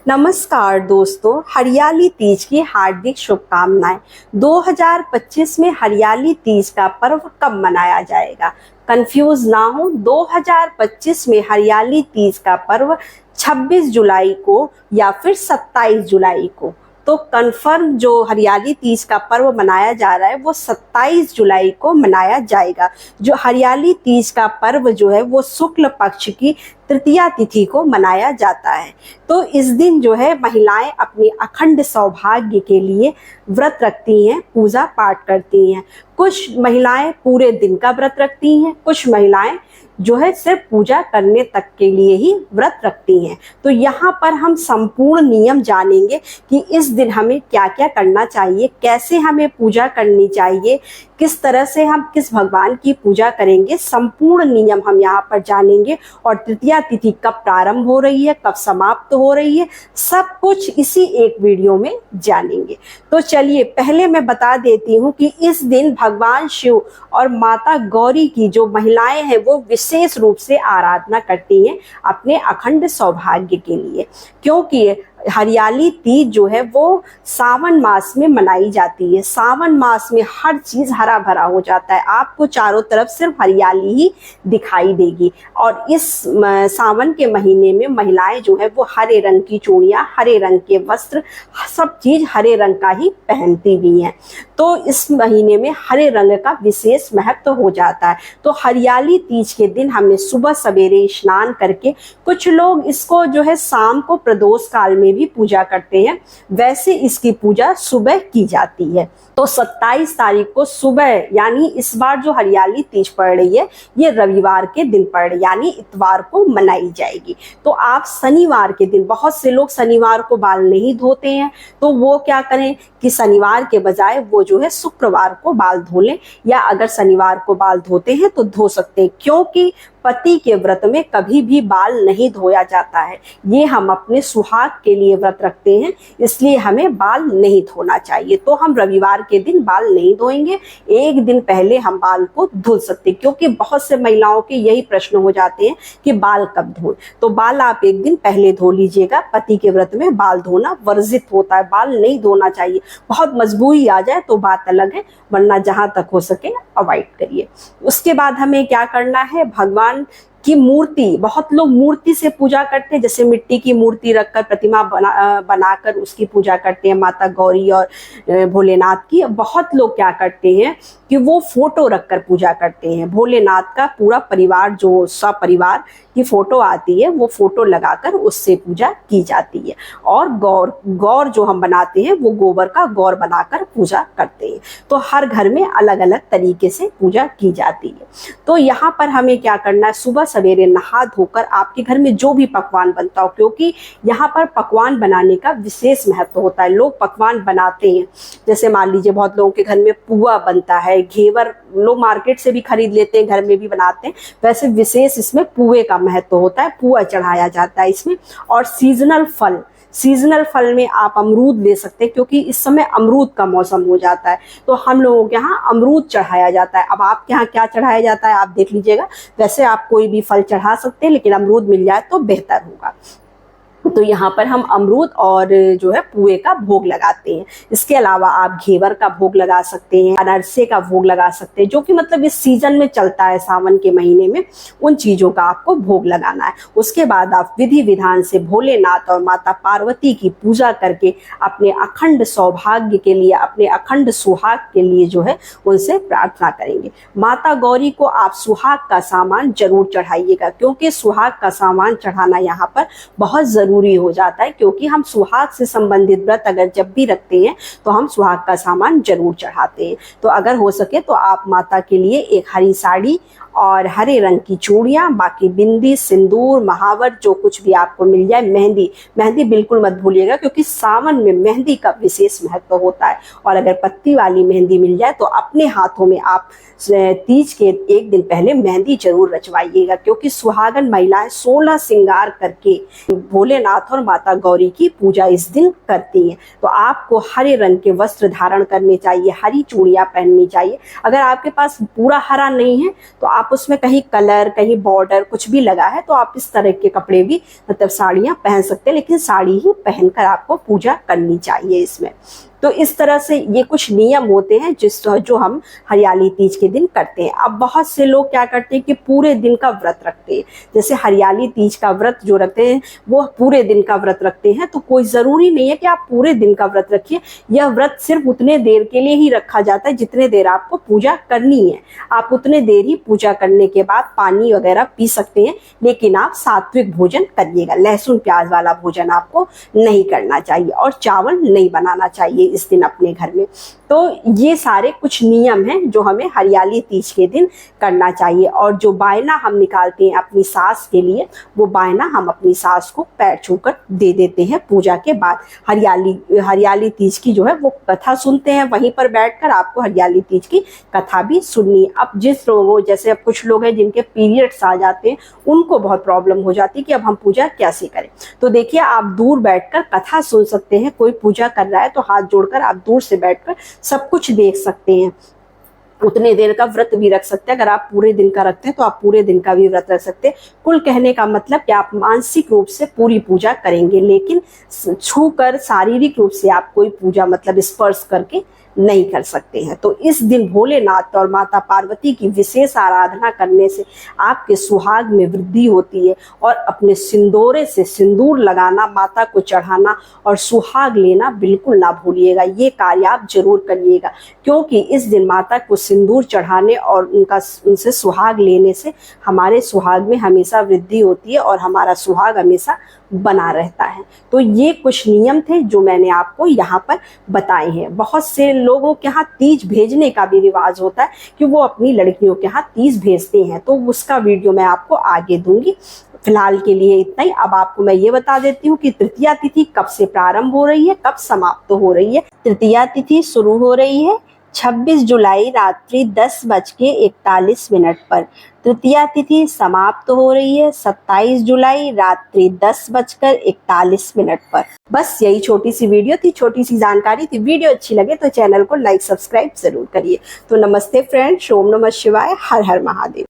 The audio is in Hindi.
नमस्कार दोस्तों, हरियाली तीज की हार्दिक शुभकामनाएं। 2025 में हरियाली तीज का पर्व कब मनाया जाएगा? कंफ्यूज ना हो, 2025 में हरियाली तीज का पर्व 26 जुलाई को या फिर 27 जुलाई को। तो कंफर्म जो हरियाली तीज का पर्व मनाया जा रहा है वो 27 जुलाई को मनाया जाएगा। जो हरियाली तीज का पर्व जो है वो शुक्ल पक्ष की तृतीया तिथि को मनाया जाता है। तो इस दिन जो है महिलाएं अपनी अखंड सौभाग्य के लिए व्रत रखती हैं, पूजा पाठ करती हैं। कुछ महिलाएं पूरे दिन का व्रत रखती हैं, कुछ महिलाएं जो है सिर्फ पूजा करने तक के लिए ही व्रत रखती हैं। तो यहाँ पर हम संपूर्ण नियम जानेंगे कि इस दिन हमें क्या क्या करना चाहिए, कैसे हमें पूजा करनी चाहिए, किस तरह से हम किस भगवान की पूजा करेंगे। संपूर्ण नियम हम यहाँ पर जानेंगे और तृतीया तिथि कब प्रारंभ हो रही है, कब समाप्त हो रही है, सब कुछ इसी एक वीडियो में जानेंगे। तो चलिए पहले मैं बता देती हूँ कि इस दिन भगवान शिव और माता गौरी की जो महिलाएं हैं वो विशेष रूप से आराधना करती हैं अपने अखंड सौभाग्य के लिए, क्योंकि हरियाली तीज जो है वो सावन मास में मनाई जाती है। सावन मास में हर चीज हरा भरा हो जाता है, आपको चारों तरफ सिर्फ हरियाली ही दिखाई देगी। और इस सावन के महीने में महिलाएं जो है वो हरे रंग की चूड़ियां, हरे रंग के वस्त्र, सब चीज हरे रंग का ही पहनती भी हैं। तो इस महीने में हरे रंग का विशेष महत्व हो जाता है। तो हरियाली तीज के दिन हमें सुबह सवेरे स्नान करके, कुछ लोग इसको जो है शाम को प्रदोष काल में भी पूजा करते हैं, वैसे इसकी पूजा सुबह की जाती है। तो 27 तारीख को सुबह, यानी इस बार जो हरियाली तीज पड़ रही है ये रविवार के दिन पड़ रही है, यानी इतवार को मनाई जाएगी। तो आप शनिवार के दिन, बहुत से लोग शनिवार को बाल नहीं धोते हैं, तो वो क्या करें कि शनिवार के बजाय वो जो है शुक्रवार को बाल धो लें, या अगर शनिवार को बाल धोते हैं तो धो सकते हैं, क्योंकि पति के व्रत में कभी भी बाल नहीं धोया जाता है। ये हम अपने सुहाग के लिए व्रत रखते हैं, इसलिए हमें बाल नहीं धोना चाहिए। तो हम रविवार के दिन बाल नहीं धोएंगे, एक दिन पहले हम बाल को धुल सकते, क्योंकि बहुत से महिलाओं के यही प्रश्न हो जाते हैं कि बाल कब धोएं। तो बाल आप एक दिन पहले धो लीजिएगा। पति के व्रत में बाल धोना वर्जित होता है, बाल नहीं धोना चाहिए। बहुत मजबूरी आ जाए तो बात अलग है, वरना जहां तक हो सके अवॉइड करिए। उसके बाद हमें क्या करना है, भगवान की मूर्ति, बहुत लोग मूर्ति से पूजा करते हैं, जैसे मिट्टी की मूर्ति रखकर प्रतिमा बनाकर उसकी पूजा करते हैं, माता गौरी और भोलेनाथ की। बहुत लोग क्या करते हैं कि वो फोटो रखकर पूजा करते हैं। भोलेनाथ का पूरा परिवार, जो सपरिवार की फोटो आती है, वो फोटो लगाकर उससे पूजा की जाती है। और गौर जो हम बनाते हैं वो गोबर का गौर बनाकर पूजा करते हैं। तो हर घर में अलग अलग तरीके से पूजा की जाती है। तो यहाँ पर हमें क्या करना है, सुबह सवेरे नहा धोकर आपके घर में जो भी पकवान बनता हो, क्योंकि यहाँ पर पकवान बनाने का विशेष महत्व होता है। लोग पकवान बनाते हैं, जैसे मान लीजिए बहुत लोगों के घर में पुआ बनता है, घेवर लोग मार्केट से भी खरीद लेते हैं, घर में भी बनाते हैं। वैसे विशेष इसमें पुए का महत्व होता है, पुआ चढ़ाया जाता है इसमें। और सीजनल फल में आप अमरूद ले सकते हैं, क्योंकि इस समय अमरूद का मौसम हो जाता है, तो हम लोगों के यहाँ अमरूद चढ़ाया जाता है। अब आपके यहाँ क्या चढ़ाया जाता है आप देख लीजिएगा। वैसे आप कोई भी फल चढ़ा सकते हैं, लेकिन अमरूद मिल जाए तो बेहतर होगा। तो यहाँ पर हम अमरूद और जो है पुए का भोग लगाते हैं। इसके अलावा आप घेवर का भोग लगा सकते हैं, अनरसे का भोग लगा सकते हैं, जो कि मतलब इस सीजन में चलता है, सावन के महीने में उन चीजों का आपको भोग लगाना है। उसके बाद आप विधि विधान से भोलेनाथ और माता पार्वती की पूजा करके अपने अखंड सौभाग्य के लिए, अपने अखंड सुहाग के लिए जो है उनसे प्रार्थना करेंगे। माता गौरी को आप सुहाग का सामान जरूर चढ़ाइएगा, क्योंकि सुहाग का सामान चढ़ाना यहाँ पर बहुत जरूरी हो जाता है, क्योंकि हम सुहाग से संबंधित व्रत अगर जब भी रखते हैं तो हम सुहाग का सामान जरूर चढ़ाते हैं। तो अगर हो सके तो आप माता के लिए एक हरी साड़ी और हरे रंग की चूड़ियां, बाकी बिंदी, सिंदूर, महावर, जो कुछ भी आपको मिल जाए, मेहंदी बिल्कुल मत भूलिएगा, क्योंकि सावन में मेहंदी का विशेष महत्व होता है। और अगर पत्ती वाली मेहंदी मिल जाए तो अपने हाथों में आप तीज के एक दिन पहले मेहंदी जरूर रचवाइएगा, क्योंकि सुहागन महिलाएं 16 श्रृंगार करके भोलेनाथ भोलेनाथ और माता गौरी की पूजा इस दिन करती हैं। तो आपको हरे रंग के वस्त्र धारण करने चाहिए, हरी चूड़ियां पहननी चाहिए। अगर आपके पास पूरा हरा नहीं है तो आप उसमें कहीं कलर, कहीं बॉर्डर कुछ भी लगा है तो आप इस तरह के कपड़े भी मतलब साड़ियां पहन सकते हैं, लेकिन साड़ी ही पहनकर आपको पूजा करनी चाहिए इसमें। तो इस तरह से ये कुछ नियम होते हैं जो हम हरियाली तीज के दिन करते हैं। अब बहुत से लोग क्या करते हैं कि पूरे दिन का व्रत रखते हैं। जैसे हरियाली तीज का व्रत जो रखते हैं वो पूरे दिन का व्रत रखते हैं, तो कोई ज़रूरी नहीं है कि आप पूरे दिन का व्रत रखिए। यह व्रत सिर्फ उतने देर के लिए ही रखा जाता है जितने देर आपको पूजा करनी है। आप उतने देर ही पूजा करने के बाद पानी वगैरह पी सकते हैं, लेकिन आप सात्विक भोजन करिएगा। लहसुन प्याज वाला भोजन आपको नहीं करना चाहिए और चावल नहीं बनाना चाहिए इस दिन अपने घर में। तो ये सारे कुछ नियम हैं जो हमें हरियाली तीज के दिन करना चाहिए। और जो बायना हम निकालते हैं अपनी सास के लिए, वो बायना हम अपनी सास को पैर छूकर दे देते हैं पूजा के बाद। हरियाली तीज की जो है वो कथा सुनते हैं, वहीं पर बैठकर आपको हरियाली तीज की कथा भी सुननी है। अब जिस लोगों, जैसे अब कुछ लोग हैं जिनके पीरियड्स आ जाते हैं, उनको बहुत प्रॉब्लम हो जाती है कि अब हम पूजा कैसे करें। तो देखिए, आप दूर बैठकर कथा सुन सकते हैं। कोई पूजा कर रहा है तो हाथ जोड़कर आप दूर से बैठकर सब कुछ देख सकते हैं। उतने देर का व्रत भी रख सकते हैं। अगर आप पूरे दिन का रखते हैं तो आप पूरे दिन का भी व्रत रख सकते हैं। कुल कहने का मतलब कि आप मानसिक रूप से पूरी पूजा करेंगे, लेकिन छूकर शारीरिक रूप से आप कोई पूजा मतलब स्पर्श करके नहीं कर सकते हैं। तो इस दिन भोलेनाथ और माता पार्वती की विशेष आराधना करने से आपके सुहाग में वृद्धि होती है। और अपने सिंदूरे से सिंदूर लगाना, माता को चढ़ाना और सुहाग लेना बिल्कुल ना भूलिएगा। ये कार्य आप जरूर करिएगा, क्योंकि इस दिन माता को सिंदूर चढ़ाने और उनसे सुहाग लेने से हमारे सुहाग में हमेशा वृद्धि होती है और हमारा सुहाग हमेशा बना रहता है। तो ये कुछ नियम थे जो मैंने आपको यहाँ पर बताए हैं। बहुत से लोगों के यहाँ तीज भेजने का भी रिवाज होता है कि वो अपनी लड़कियों के यहाँ तीज भेजते हैं, तो उसका वीडियो मैं आपको आगे दूंगी। फिलहाल के लिए इतना ही। अब आपको मैं ये बता देती हूँ कि तृतीया तिथि कब से प्रारंभ हो रही है, कब समाप्त हो रही है। तृतीया तिथि शुरू हो रही है 26 जुलाई रात्रि 10:41 पर। तृतीया तिथि समाप्त हो रही है 27 जुलाई रात्रि 10:41 पर। बस यही छोटी सी वीडियो थी, छोटी सी जानकारी थी। वीडियो अच्छी लगे तो चैनल को लाइक सब्सक्राइब जरूर करिए। तो नमस्ते फ्रेंड्स, ओम नमः शिवाय, हर हर महादेव।